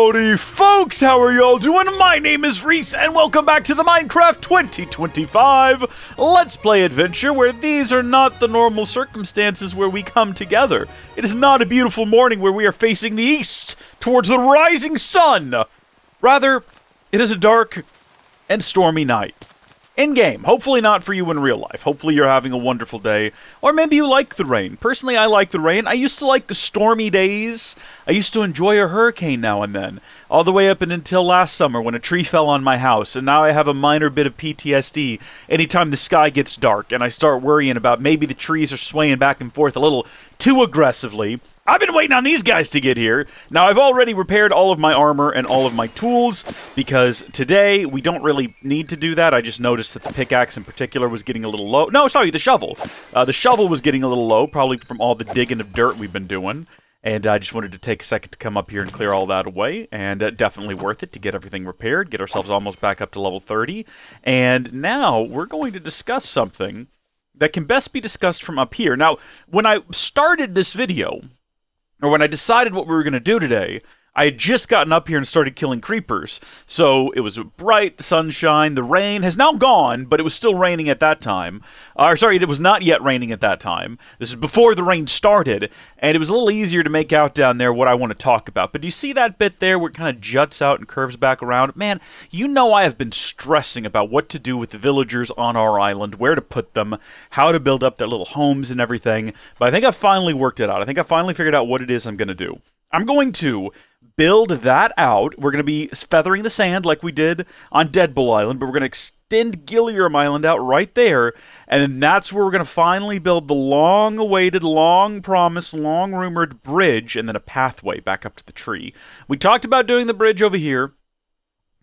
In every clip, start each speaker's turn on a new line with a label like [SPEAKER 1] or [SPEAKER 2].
[SPEAKER 1] Howdy folks, how are y'all doing? My name is Rees, and welcome back to the Minecraft 2025 Let's Play Adventure, where these are not the normal circumstances where we come together. It is not a beautiful morning where we are facing the east, towards the rising sun. Rather, it is a dark and stormy night. In-game. Hopefully not for you in real life. Hopefully you're having a wonderful day. Or maybe you like the rain. Personally, I like the rain. I used to like the stormy days. I used to enjoy a hurricane now and then. All the way up and until last summer when a tree fell on my house. And now I have a minor bit of PTSD anytime the sky gets dark. And I start worrying about maybe the trees are swaying back and forth a little too aggressively. I've been waiting on these guys to get here. Now, I've already repaired all of my armor and all of my tools, because today we don't really need to do that. I just noticed that the pickaxe in particular was getting a little low. No, sorry, the shovel. The shovel was getting a little low, probably from all the digging of dirt we've been doing. And I just wanted to take a second to come up here and clear all that away. And definitely worth it to get everything repaired, get ourselves almost back up to level 30. And now we're going to discuss something that can best be discussed from up here. Now, when I started this video, or when I decided what we were going to do today, I had just gotten up here and started killing creepers. So it was bright, the sunshine, the rain has now gone, but it was still raining at that time. Sorry, it was not yet raining at that time. This is before the rain started, and it was a little easier to make out down there what I want to talk about. But do you see that bit there where it kind of juts out and curves back around? Man, you know I have been stressing about what to do with the villagers on our island, where to put them, how to build up their little homes and everything. But I think I finally worked it out. I think I finally figured out what it is I'm going to do. I'm going to build that out. We're going to be feathering the sand like we did on Deadpool Island, but we're going to extend Gilliam Island out right there, and then that's where we're going to finally build the long-awaited, long-promised, long-rumored bridge, and then a pathway back up to the tree. We talked about doing the bridge over here.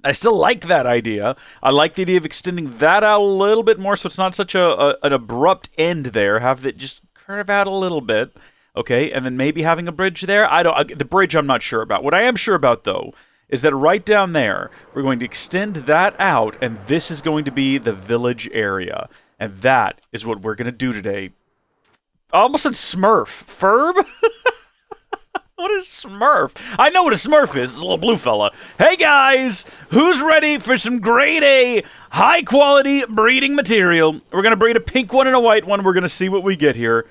[SPEAKER 1] I still like that idea. I like the idea of extending that out a little bit more so it's not such an abrupt end there. Have it just curve out a little bit. Okay, and then maybe having a bridge there? The bridge I'm not sure about. What I am sure about, though, is that right down there, we're going to extend that out, and this is going to be the village area. And that is what we're going to do today. I almost said Smurf. Ferb? What is Smurf? I know what a Smurf is. It's a little blue fella. Hey, guys! Who's ready for some grade A, high-quality breeding material? We're going to breed a pink one and a white one. We're going to see what we get here.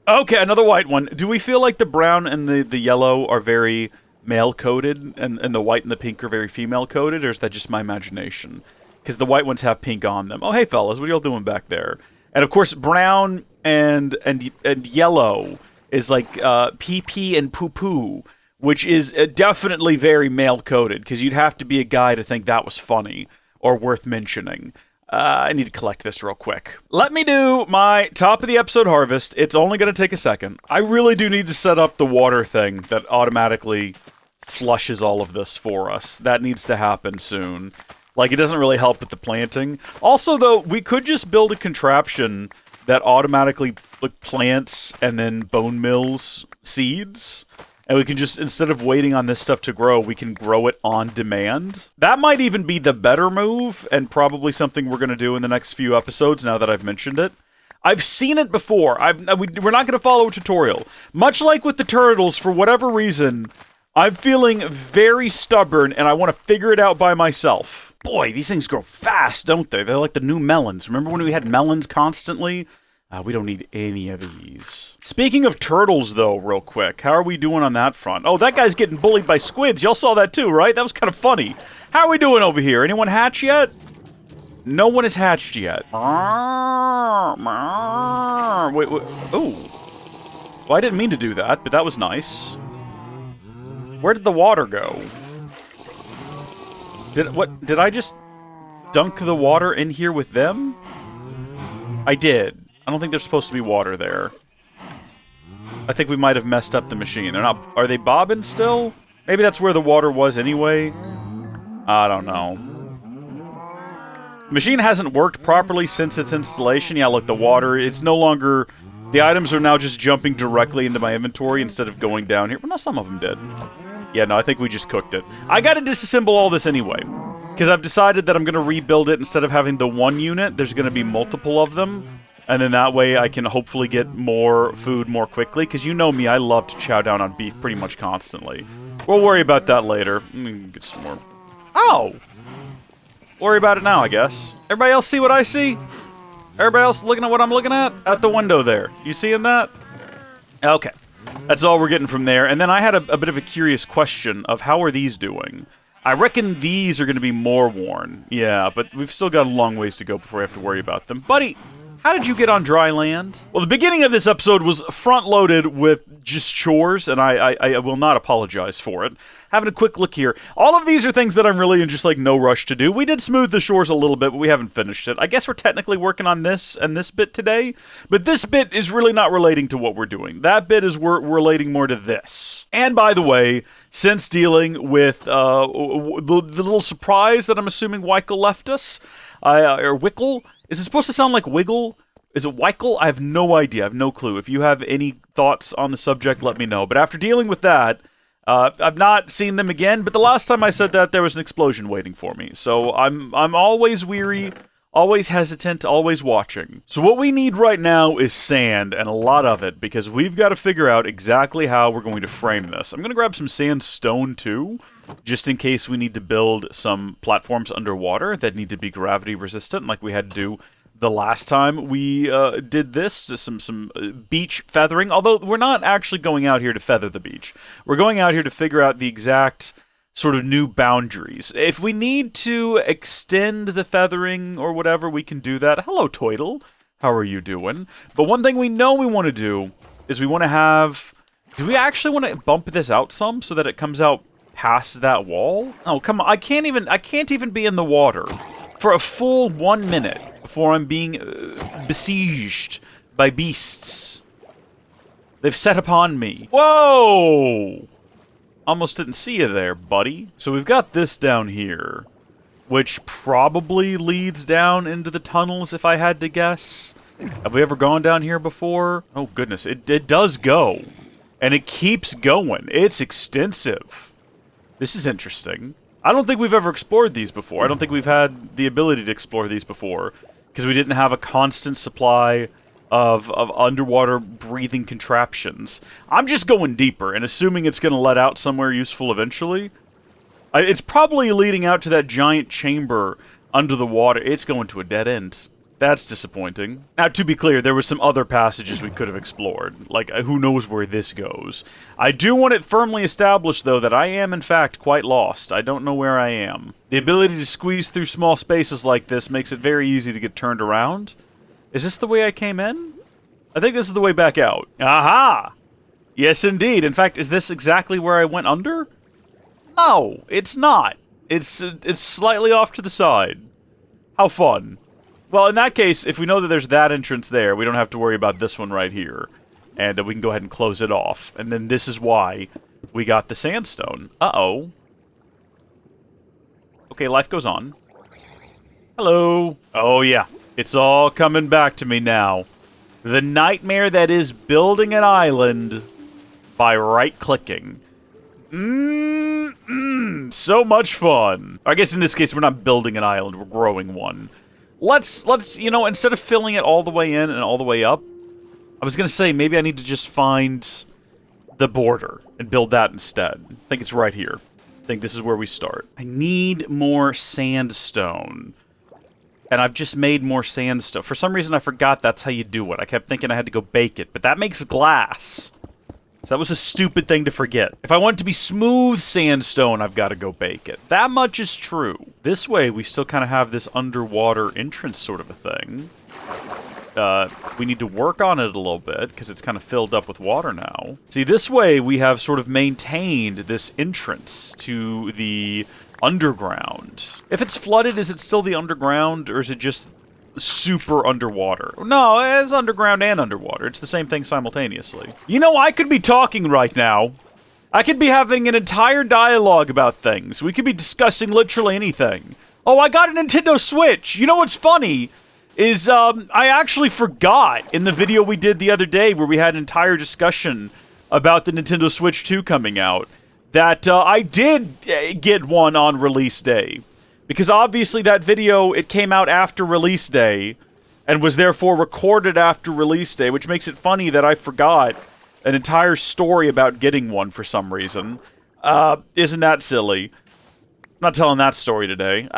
[SPEAKER 1] Okay, another white one. Do we feel like the brown and the yellow are very male-coded, and the white and the pink are very female-coded, or is that just my imagination? Because the white ones have pink on them. Oh, hey, fellas, what are y'all doing back there? And, of course, brown and yellow is like pee-pee and poo-poo, which is definitely very male-coded, because you'd have to be a guy to think that was funny or worth mentioning. I need to collect this real quick. Let me do my top of the episode harvest. It's only going to take a second. I really do need to set up the water thing that automatically flushes all of this for us. That needs to happen soon. Like, it doesn't really help with the planting. Also, though, we could just build a contraption that automatically plants and then bone mills seeds. And we can just, instead of waiting on this stuff to grow, we can grow it on demand. That might even be the better move, and probably something we're going to do in the next few episodes, now that I've mentioned it. I've seen it before. We're not going to follow a tutorial. Much like with the turtles, for whatever reason, I'm feeling very stubborn, and I want to figure it out by myself. Boy, these things grow fast, don't they? They're like the new melons. Remember when we had melons constantly? We don't need any of these. Speaking of turtles, though, real quick, how are we doing on that front? Oh, that guy's getting bullied by squids. Y'all saw that too, right? That was kind of funny. How are we doing over here? Anyone hatch yet? No one has hatched yet. Wait. Oh. Well, I didn't mean to do that, but that was nice. Where did the water go? Did I just dunk the water in here with them? I did. I don't think there's supposed to be water there. I think we might have messed up the machine. They're not... Are they bobbing still? Maybe that's where the water was anyway? I don't know. The machine hasn't worked properly since its installation. Yeah, look, the water, it's no longer... The items are now just jumping directly into my inventory instead of going down here. Well, no, some of them did. Yeah, no, I think we just cooked it. I gotta disassemble all this anyway. Because I've decided that I'm gonna rebuild it. Instead of having the one unit, there's gonna be multiple of them. And then that way I can hopefully get more food more quickly. Because you know me, I love to chow down on beef pretty much constantly. We'll worry about that later. Let me get some more. Oh! Worry about it now, I guess. Everybody else see what I see? Everybody else looking at what I'm looking at? At the window there. You seeing that? Okay. That's all we're getting from there. And then I had a bit of a curious question of how are these doing? I reckon these are going to be more worn. Yeah, but we've still got a long ways to go before we have to worry about them. Buddy, how did you get on dry land? Well, the beginning of this episode was front-loaded with just chores, and I will not apologize for it. Having a quick look here. All of these are things that I'm really in just, like, no rush to do. We did smooth the shores a little bit, but we haven't finished it. I guess we're technically working on this and this bit today, but this bit is really not relating to what we're doing. That bit is relating more to this. And by the way, since dealing with the little surprise that I'm assuming Weichel left us, or Wickle, is it supposed to sound like Wiggle? Is it Weichel? I have no idea. I have no clue. If you have any thoughts on the subject, let me know. But after dealing with that, I've not seen them again. But the last time I said that, there was an explosion waiting for me. So I'm always weary, always hesitant, always watching. So what we need right now is sand, and a lot of it, because we've got to figure out exactly how we're going to frame this. I'm going to grab some sandstone, too, just in case we need to build some platforms underwater that need to be gravity resistant, like we had to do the last time we did this. Some beach feathering, although we're not actually going out here to feather the beach. We're going out here to figure out the exact sort of new boundaries. If we need to extend the feathering or whatever, we can do that. Hello, Toidle. How are you doing? But one thing we know we want to do is we want to have... Do we actually want to bump this out some so that it comes out past that wall? Oh, come on. I can't even be in the water for a full 1 minute before I'm being besieged by beasts. They've set upon me. Whoa! Almost didn't see you there, buddy. So we've got this down here, which probably leads down into the tunnels, if I had to guess. Have we ever gone down here before? Oh, goodness. It does go. And it keeps going. It's extensive. This is interesting. I don't think we've ever explored these before. I don't think we've had the ability to explore these before, because we didn't have a constant supply of underwater breathing contraptions. I'm just going deeper and assuming it's going to let out somewhere useful eventually. It's probably leading out to that giant chamber under the water. It's going to a dead end. That's disappointing. Now, to be clear, there were some other passages we could have explored. Like, who knows where this goes. I do want it firmly established, though, that I am, in fact, quite lost. I don't know where I am. The ability to squeeze through small spaces like this makes it very easy to get turned around. Is this the way I came in? I think this is the way back out. Aha! Yes, indeed. In fact, is this exactly where I went under? No, it's not. It's slightly off to the side. How fun. Well, in that case, if we know that there's that entrance there, we don't have to worry about this one right here. And we can go ahead and close it off. And then this is why we got the sandstone. Uh-oh. Okay, life goes on. Hello. Oh, yeah. It's all coming back to me now. The nightmare that is building an island by right-clicking. So much fun. I guess in this case, we're not building an island, we're growing one. Let's, you know, instead of filling it all the way in and all the way up, I was gonna say, maybe I need to just find the border and build that instead. I think it's right here. I think this is where we start. I need more sandstone. And I've just made more sandstone. For some reason, I forgot that's how you do it. I kept thinking I had to go bake it, but that makes glass. So that was a stupid thing to forget. If I want it to be smooth sandstone, I've got to go bake it. That much is true. This way, we still kind of have this underwater entrance sort of a thing. We need to work on it a little bit, because it's kind of filled up with water now. See, this way, we have sort of maintained this entrance to the underground. If it's flooded, is it still the underground, or is it just super underwater? No, it's underground and underwater. It's the same thing simultaneously. You know, I could be talking right now. I could be having an entire dialogue about things. We could be discussing literally anything. Oh, I got a Nintendo Switch! You know what's funny? Is, I actually forgot in the video we did the other day where we had an entire discussion about the Nintendo Switch 2 coming out, that I did get one on release day. Because obviously that video, it came out after release day, and was therefore recorded after release day, which makes it funny that I forgot an entire story about getting one for some reason. Isn't that silly? I'm not telling that story today.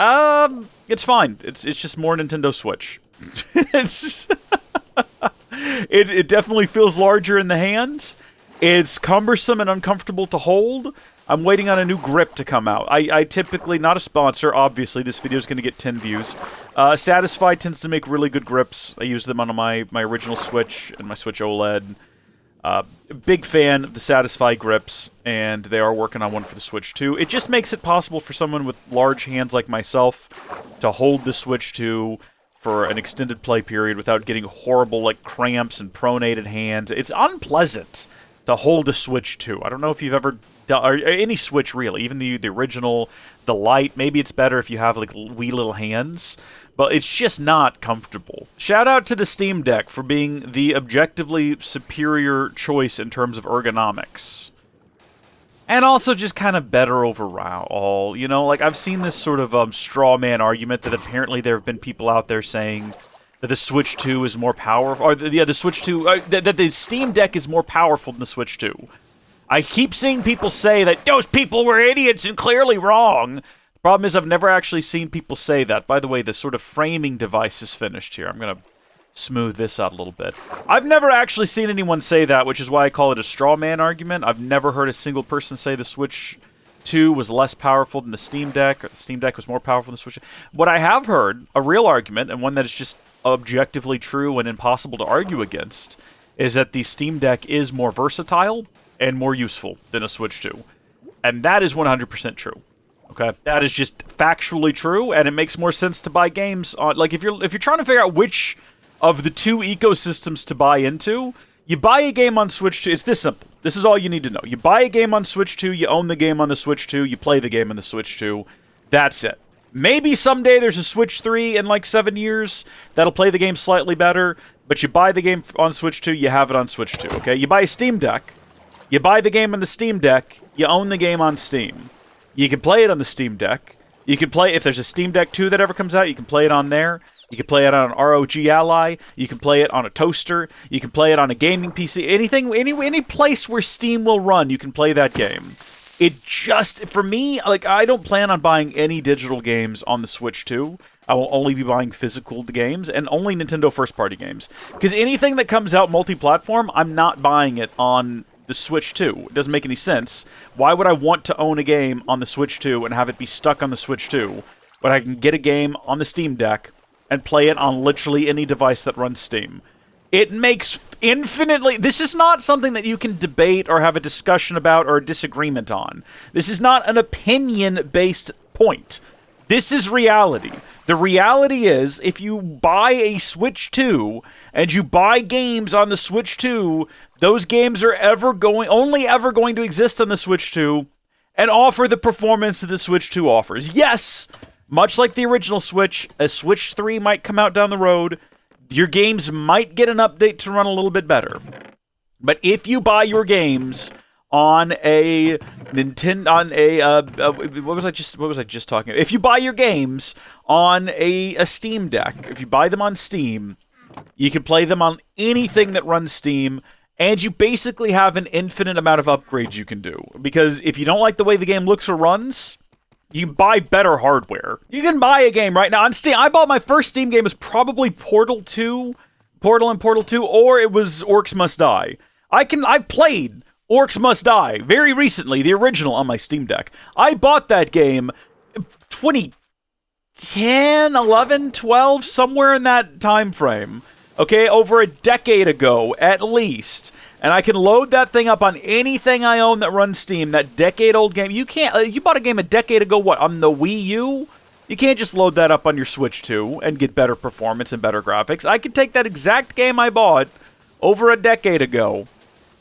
[SPEAKER 1] It's fine. It's just more Nintendo Switch. It's it definitely feels larger in the hands. It's cumbersome and uncomfortable to hold. I'm waiting on a new grip to come out. I typically, not a sponsor, obviously, this video is going to get 10 views. Satisfy tends to make really good grips. I use them on my original Switch and my Switch OLED. Big fan of the Satisfy grips, and they are working on one for the Switch 2. It just makes it possible for someone with large hands like myself to hold the Switch 2 for an extended play period without getting horrible, like, cramps and pronated hands. It's unpleasant to hold a Switch 2. I don't know if you've ever done, or any Switch really, even the original, the Lite. Maybe it's better if you have like wee little hands, but it's just not comfortable. Shout out to the Steam Deck for being the objectively superior choice in terms of ergonomics. And also just kind of better overall, you know? Like, I've seen this sort of straw man argument that apparently there have been people out there saying that the Switch 2 is more powerful, or the Switch 2, that the Steam Deck is more powerful than the Switch 2. I keep seeing people say that those people were idiots and clearly wrong. The problem is I've never actually seen people say that. By the way, the sort of framing device is finished here. I'm going to smooth this out a little bit. I've never actually seen anyone say that, which is why I call it a straw man argument. I've never heard a single person say the Switch 2 was less powerful than the Steam Deck, or the Steam Deck was more powerful than the Switch 2. What I have heard, a real argument, and one that is just objectively true and impossible to argue against, is that the Steam Deck is more versatile and more useful than a Switch 2. And that is 100% true. Okay? That is just factually true, and it makes more sense to buy games on, like, if you're trying to figure out which of the two ecosystems to buy into, you buy a game on Switch 2. It's this simple. This is all you need to know. You buy a game on Switch 2, you own the game on the Switch 2, you play the game on the Switch 2. That's it. Maybe someday there's a Switch 3 in like 7 years that'll play the game slightly better, but you buy the game on Switch 2, you have it on Switch 2, okay? You buy a Steam Deck, you buy the game on the Steam Deck, you own the game on Steam. You can play it on the Steam Deck. You can play, if there's a Steam Deck 2 that ever comes out, you can play it on there. You can play it on an ROG Ally. You can play it on a toaster. You can play it on a gaming PC. Anything, any place where Steam will run, you can play that game. It just, for me, like, I don't plan on buying any digital games on the Switch 2. I will only be buying physical games and only Nintendo first-party games. Because anything that comes out multi-platform, I'm not buying it on the Switch 2. It doesn't make any sense. Why would I want to own a game on the Switch 2 and have it be stuck on the Switch 2 when I can get a game on the Steam Deck and play it on literally any device that runs Steam? It makes infinitely... This is not something that you can debate or have a discussion about or a disagreement on. This is not an opinion-based point. This is reality. The reality is, if you buy a Switch 2 and you buy games on the Switch 2, those games are only ever going to exist on the Switch 2 and offer the performance that the Switch 2 offers. Yes, much like the original Switch, a Switch 3 might come out down the road. Your games might get an update to run a little bit better. But if you buy your games on a Nintendo, what was I just talking about? If you buy your games on a Steam Deck, if you buy them on Steam, you can play them on anything that runs Steam, and you basically have an infinite amount of upgrades you can do. Because if you don't like the way the game looks or runs, you can buy better hardware. You can buy a game right now on Steam. I bought my first Steam game was probably Portal and Portal 2, or it was Orcs Must Die. I played Orcs Must Die very recently, the original, on my Steam Deck. I bought that game 2010, 11, 12, somewhere in that time frame. Okay, over a decade ago, at least. And I can load that thing up on anything I own that runs Steam, that decade-old game. You can't, you bought a game a decade ago, what, on the Wii U? You can't just load that up on your Switch 2 and get better performance and better graphics. I could take that exact game I bought over a decade ago,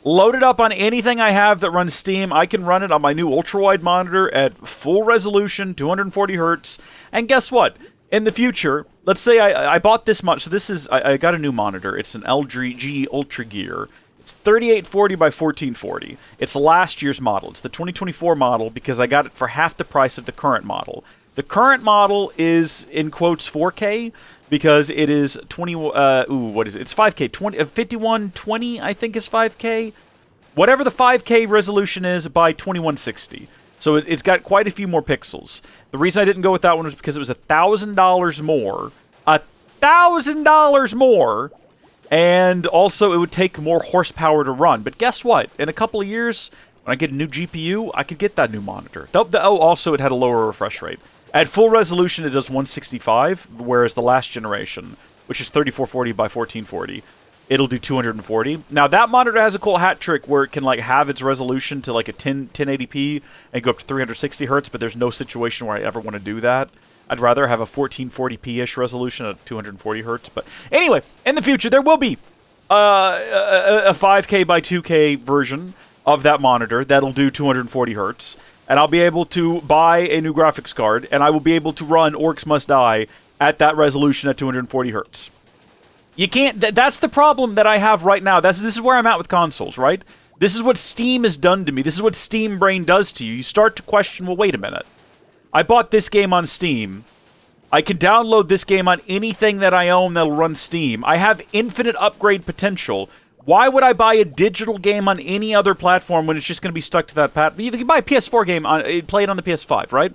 [SPEAKER 1] load it up on anything I have that runs Steam. I can run it on my new ultra-wide monitor at full resolution, 240 hertz. And guess what? In the future, let's say I bought this much. So this is, I got a new monitor. It's an LG Ultra Gear. It's 3840 by 1440. It's last year's model. It's the 2024 model because I got it for half the price of the current model. The current model is, in quotes, 4K because it is 20, what is it? It's 5K, 5120, I think is 5K. whatever the 5K resolution is by 2160. So it's got quite a few more pixels. The reason I didn't go with that one was because it was $1,000 more. $1,000 more! And also, it would take more horsepower to run. But guess what? In a couple of years, when I get a new GPU, I could get that new monitor. Also, it had a lower refresh rate. At full resolution, it does 165, whereas the last generation, which is 3440 by 1440, it'll do 240. Now, that monitor has a cool hat trick where it can like have its resolution to like a 1080p and go up to 360 hertz, but there's no situation where I ever want to do that. I'd rather have a 1440p-ish resolution at 240 hertz. But anyway, in the future, there will be a 5K by 2K version of that monitor that'll do 240 hertz. And I'll be able to buy a new graphics card, and I will be able to run Orcs Must Die at that resolution at 240 hertz. You can't... That's the problem that I have right now. This is where I'm at with consoles, right? This is what Steam has done to me. This is what Steam Brain does to you. You start to question, well, wait a minute. I bought this game on Steam. I can download this game on anything that I own that'll run Steam. I have infinite upgrade potential. Why would I buy a digital game on any other platform when it's just going to be stuck to that platform? You can buy a PS4 game, play it on the PS5, right?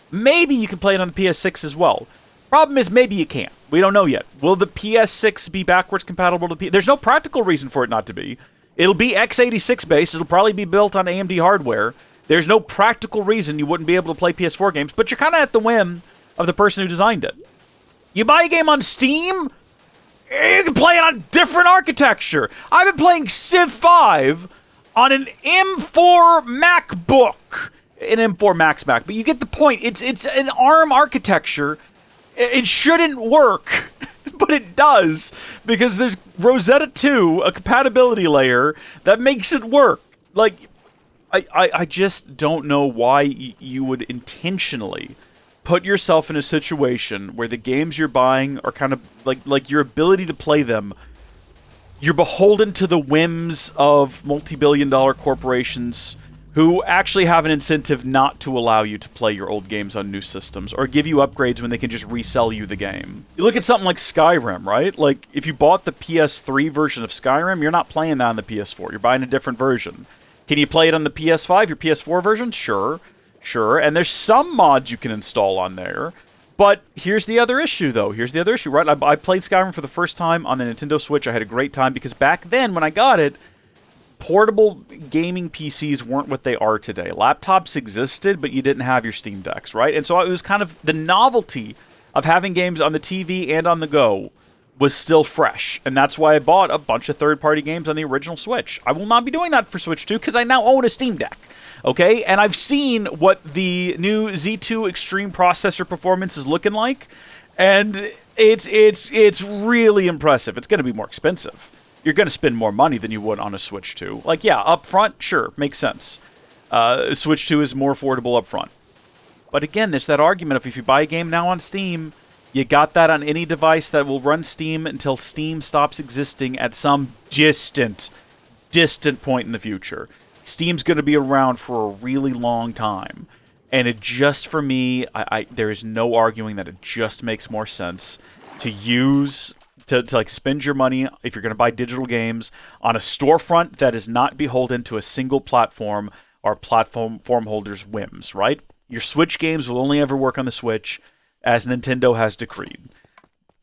[SPEAKER 1] Maybe you can play it on the PS6 as well. Problem is, maybe you can't. We don't know yet. Will the PS6 be backwards compatible to the PS... There's no practical reason for it not to be. It'll be x86 based. It'll probably be built on AMD hardware. There's no practical reason you wouldn't be able to play PS4 games, but you're kind of at the whim of the person who designed it. You buy a game on Steam... You can play it on different architecture. I've been playing Civ 5 on an M4 MacBook. An M4 Max Mac. But you get the point. It's an ARM architecture. It shouldn't work. But it does. Because there's Rosetta 2, a compatibility layer, that makes it work. Like, I just don't know why you would intentionally... put yourself in a situation where the games you're buying are kind of like your ability to play them, you're beholden to the whims of multi-billion-dollar corporations who actually have an incentive not to allow you to play your old games on new systems or give you upgrades when they can just resell you the game. You look at something like Skyrim, right? Like, if you bought the PS3 version of Skyrim, you're not playing that on the PS4. You're buying a different version. Can you play it on the PS5, your PS4 version? Sure. Sure, and there's some mods you can install on there, but here's the other issue, though. Here's the other issue, right? I played Skyrim for the first time on the Nintendo Switch. I had a great time because back then, when I got it, portable gaming PCs weren't what they are today. Laptops existed, but you didn't have your Steam Decks, right? And so it was kind of the novelty of having games on the TV and on the go was still fresh, and that's why I bought a bunch of third-party games on the original Switch. I will not be doing that for Switch 2 because I now own a Steam Deck. Okay, and I've seen what the new Z2 Extreme processor performance is looking like, and it's really impressive. It's going to be more expensive. You're going to spend more money than you would on a Switch 2. Like, yeah, up front, sure, makes sense. Switch 2 is more affordable up front. But again, there's that argument of if you buy a game now on Steam, you got that on any device that will run Steam until Steam stops existing at some distant point in the future. Steam's going to be around for a really long time. And it just, for me, there is no arguing that it just makes more sense to use, to like spend your money, if you're going to buy digital games, on a storefront that is not beholden to a single platform or platform holders' whims, right? Your Switch games will only ever work on the Switch, as Nintendo has decreed.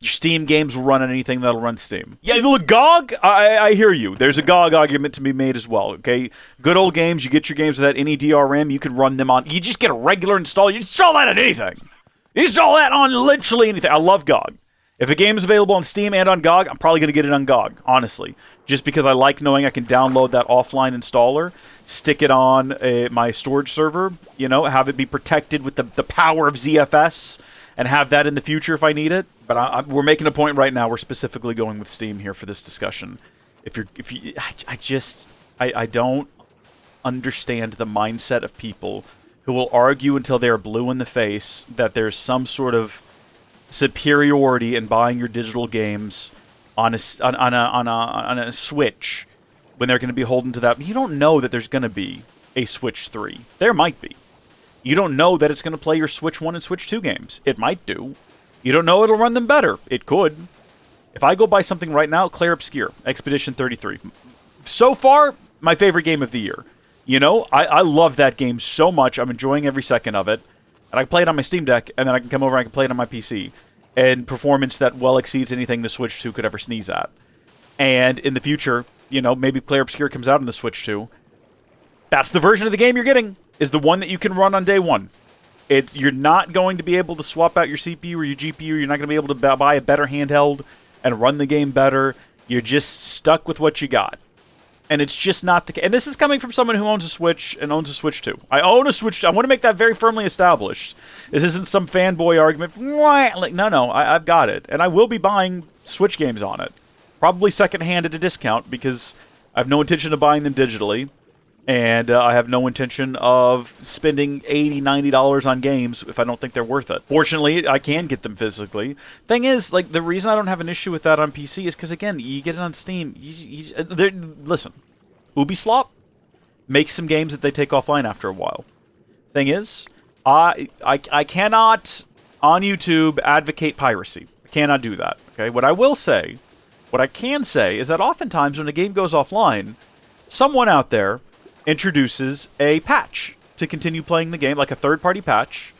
[SPEAKER 1] Your Steam games will run on anything that'll run Steam. Yeah, look, GOG, I hear you. There's a GOG argument to be made as well, okay? Good old games, you get your games without any DRM, you can run them on... You just get a regular install, you install that on anything. You install that on literally anything. I love GOG. If a game is available on Steam and on GOG, I'm probably going to get it on GOG, honestly. Just because I like knowing I can download that offline installer, stick it on my storage server, you know, have it be protected with the power of ZFS, and have that in the future if I need it. But we're making a point right now. We're specifically going with Steam here for this discussion. I don't understand the mindset of people who will argue until they are blue in the face that there's some sort of superiority in buying your digital games on a Switch when they're going to be holding to that. You don't know that there's going to be a Switch 3. There might be. You don't know that it's going to play your Switch 1 and Switch 2 games. It might do. You don't know it'll run them better. It could. If I go buy something right now, Clair Obscur, Expedition 33. So far, my favorite game of the year. You know, I love that game so much. I'm enjoying every second of it. And I can play it on my Steam Deck, and then I can come over and I can play it on my PC. And performance that well exceeds anything the Switch 2 could ever sneeze at. And in the future, you know, maybe Player Obscure comes out on the Switch 2. That's the version of the game you're getting, is the one that you can run on day one. You're not going to be able to swap out your CPU or your GPU. You're not going to be able to buy a better handheld and run the game better. You're just stuck with what you got. And it's just not the case. And this is coming from someone who owns a Switch and owns a Switch 2. I own a Switch. I want to make that very firmly established. This isn't some fanboy argument. Like, no, I've got it. And I will be buying Switch games on it. Probably secondhand at a discount because I have no intention of buying them digitally. And I have no intention of spending $80, $90 on games if I don't think they're worth it. Fortunately, I can get them physically. Thing is, like, the reason I don't have an issue with that on PC is because, again, you get it on Steam. Listen, Ubisoft makes some games that they take offline after a while. Thing is, I cannot, on YouTube, advocate piracy. I cannot do that, okay? What I can say is that oftentimes when a game goes offline, someone out there introduces a patch to continue playing the game, like a third-party patch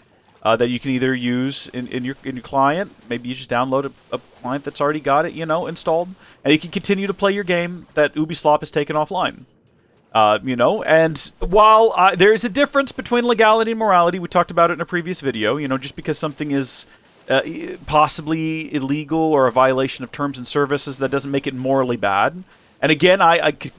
[SPEAKER 1] that you can either use in your client. Maybe you just download a client that's already got it, you know, installed, and you can continue to play your game that Ubisoft has taken offline. You know, and while there is a difference between legality and morality, we talked about it in a previous video. You know, just because something is possibly illegal or a violation of terms and services, that doesn't make it morally bad. And again,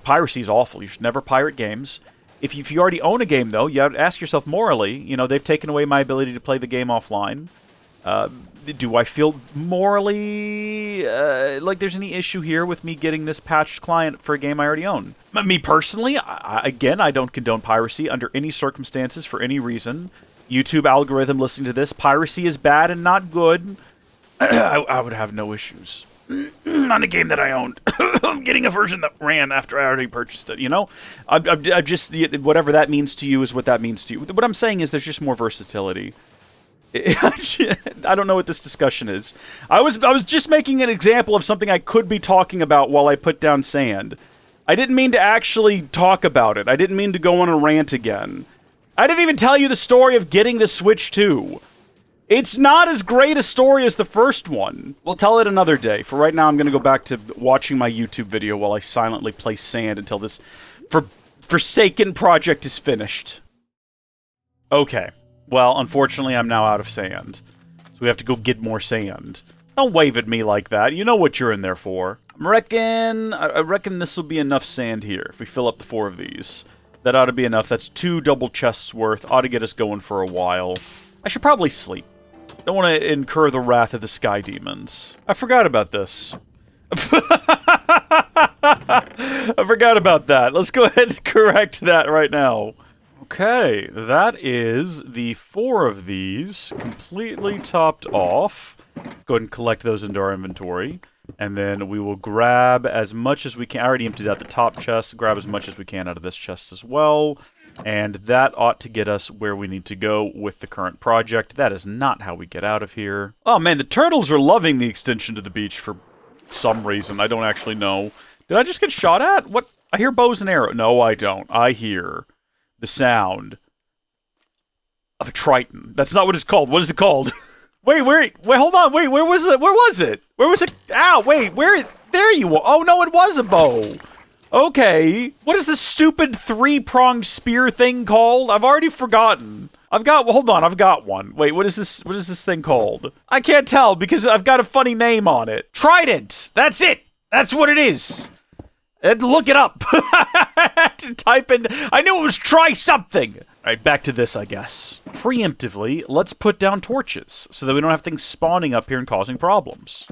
[SPEAKER 1] piracy is awful. You should never pirate games. If you already own a game, though, you have to ask yourself morally, you know, they've taken away my ability to play the game offline. Do I feel morally like there's any issue here with me getting this patched client for a game I already own? Me personally, again, I don't condone piracy under any circumstances for any reason. YouTube algorithm listening to this, piracy is bad and not good. I would have no issues. On a game that I owned. I'm getting a version that ran after I already purchased it, you know? I'm just, whatever that means to you is what that means to you. What I'm saying is there's just more versatility. I don't know what this discussion is. I was just making an example of something I could be talking about while I put down sand. I didn't mean to actually talk about it. I didn't mean to go on a rant again. I didn't even tell you the story of getting the Switch 2. It's not as great a story as the first one. We'll tell it another day. For right now, I'm going to go back to watching my YouTube video while I silently play sand until this forsaken project is finished. Okay. Well, unfortunately, I'm now out of sand. So we have to go get more sand. Don't wave at me like that. You know what you're in there for. I reckon this will be enough sand here if we fill up the 4 of these. That ought to be enough. That's 2 double chests worth. Ought to get us going for a while. I should probably sleep. Don't want to incur the wrath of the sky demons. I forgot about this. I forgot about that. Let's go ahead and correct that right now. Okay, that is the 4 of these completely topped off. Let's go ahead and collect those into our inventory. And then we will grab as much as we can. I already emptied out the top chest. Grab as much as we can out of this chest as well. And that ought to get us where we need to go with the current project. That is not how we get out of here. Oh man, the turtles are loving the extension to the beach for some reason. I don't actually know. Did I just get shot at? What? I hear bows and arrows. No, I don't. I hear the sound of a triton. That's not what it's called. What is it called? Wait, hold on. Wait, where was it? Where was it? Where was it? Ow, wait, where? There you are. Oh no, it was a bow. Okay, what is this stupid 3-pronged spear thing called? I've already forgotten. Hold on, I've got one. Wait, what is this thing called? I can't tell because I've got a funny name on it. Trident! That's it! That's what it is! Look it up! To type in, I knew it was try something! Alright, back to this, I guess. Preemptively, let's put down torches so that we don't have things spawning up here and causing problems.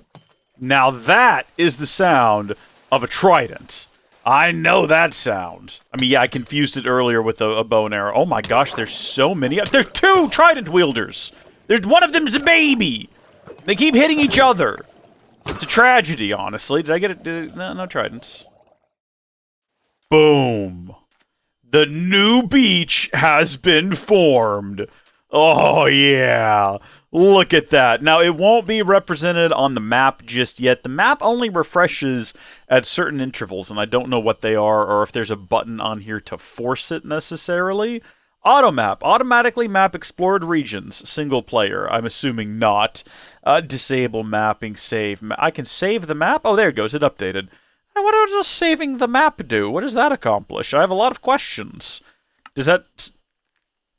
[SPEAKER 1] Now that is the sound of a trident. I know that sound. I mean, yeah, I confused it earlier with a bow and arrow. Oh my gosh, there's so many. There's 2 trident wielders. There's one of them's a baby. They keep hitting each other. It's a tragedy, honestly. Did I get it? No tridents. Boom. The new beach has been formed. Oh, yeah. Look at that. Now, it won't be represented on the map just yet. The map only refreshes at certain intervals, and I don't know what they are or if there's a button on here to force it necessarily. Automap. Automatically map explored regions. Single player. I'm assuming not. Disable mapping. Save. I can save the map? Oh, there it goes. It updated. What does saving the map do? What does that accomplish? I have a lot of questions. Does that...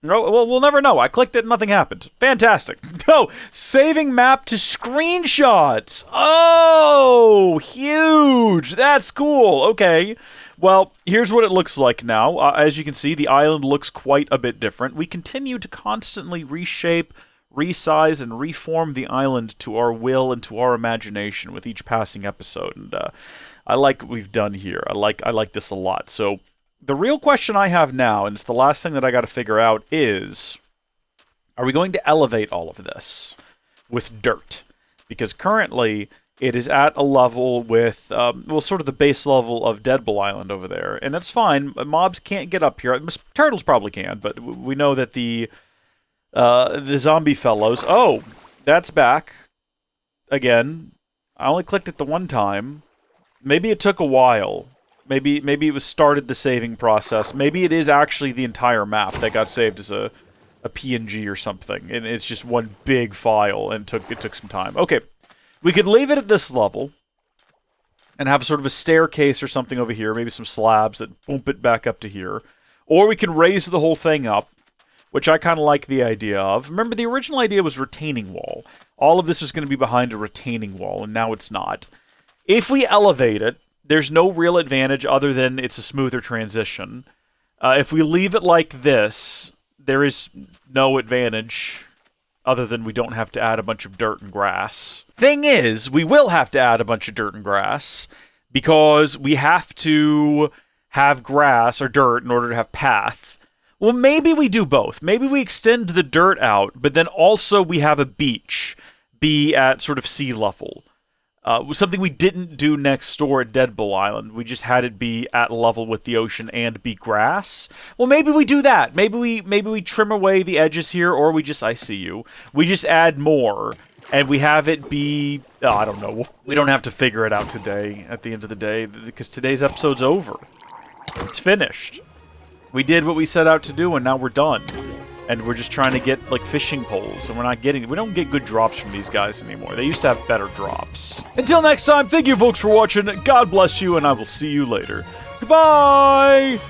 [SPEAKER 1] No, well, we'll never know. I clicked it and nothing happened. Fantastic. No, saving map to screenshots. Oh, huge. That's cool. Okay. Well, here's what it looks like now. As you can see, the island looks quite a bit different. We continue to constantly reshape, resize, and reform the island to our will and to our imagination with each passing episode. And I like what we've done here. I like this a lot. So the real question I have now, and it's the last thing that I got to figure out, is, are we going to elevate all of this with dirt? Because currently it is at a level with, well, sort of the base level of Deadpool Island over there. And that's fine. Mobs can't get up here. Turtles probably can, but we know that the zombie fellows... Oh, that's back. Again, I only clicked it the one time. Maybe it took a while. Maybe it was started the saving process. Maybe it is actually the entire map that got saved as a PNG or something, and it's just one big file, and it took some time. Okay, we could leave it at this level and have sort of a staircase or something over here, maybe some slabs that bump it back up to here. Or we can raise the whole thing up, which I kind of like the idea of. Remember, the original idea was retaining wall. All of this was going to be behind a retaining wall, and now it's not. If we elevate it, there's no real advantage other than it's a smoother transition. If we leave it like this, there is no advantage other than we don't have to add a bunch of dirt and grass. Thing is, we will have to add a bunch of dirt and grass because we have to have grass or dirt in order to have path. Well, maybe we do both. Maybe we extend the dirt out, but then also we have a beach be at sort of sea level. Something we didn't do next door at Deadpool Island. We just had it be at level with the ocean and be grass. Well, maybe we do that. Maybe we trim away the edges here, or we just, I see you. We just add more, and we have it be, oh, I don't know. We don't have to figure it out today, at the end of the day, because today's episode's over. It's finished. We did what we set out to do, and now we're done. And we're just trying to get, like, fishing poles, and we don't get good drops from these guys anymore. They used to have better drops. Until next time, thank you folks for watching, God bless you, and I will see you later. Goodbye!